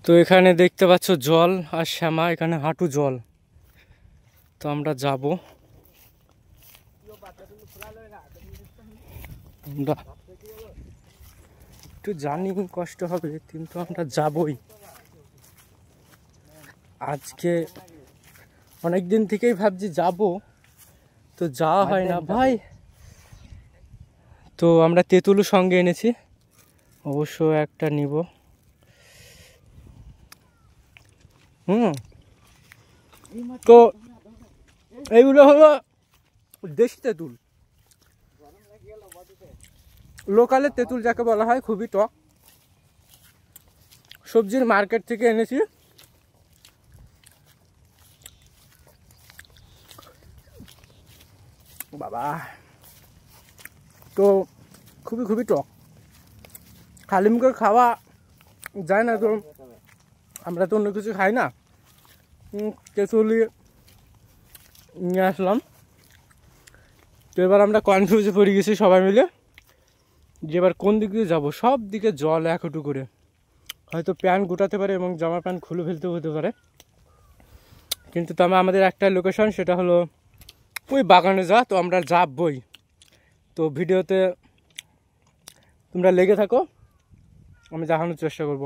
তো এখানে দেখতে পাচ্ছ জল আর শ্যামা, এখানে হাঁটু জল। তো আমরা যাব, একটু জানি কষ্ট হবে কিন্তু আমরা যাবই। আজকে অনেক দিন থেকেই ভাবছি যাব, তো যাওয়া হয় না ভাই। তো আমরা তেঁতুলও সঙ্গে এনেছি, অবশ্য একটা নিব। তো এইগুলো হলো দেশি তেঁতুল, লোকালের তেঁতুল যাকে বলা হয়, খুবই টক। সবজির মার্কেট থেকে এনেছি। বাবা, তো খুবই খুবই টক, খালি মুখে খাওয়া যায় না। তো আমরা তো অন্য কিছু খাই না, তেঁতুলি নিয়ে আসলাম। তো এবার আমরা কনফিউজে পড়ে গেছি সবাই মিলে যে এবার কোন দিক দিয়ে যাবো। সব দিকে জল এক হাঁটু করে, হয়তো প্যান্ট গোটাতে পারে এবং জামা প্যান্ট খুলে ফেলতে হতে পারে। কিন্তু তবে আমাদের একটা লোকেশন, সেটা হলো ওই বাগানে যা। তো আমরা যাবই। তো ভিডিওতে তোমরা লেগে থাকো, আমি দেখানোর চেষ্টা করব।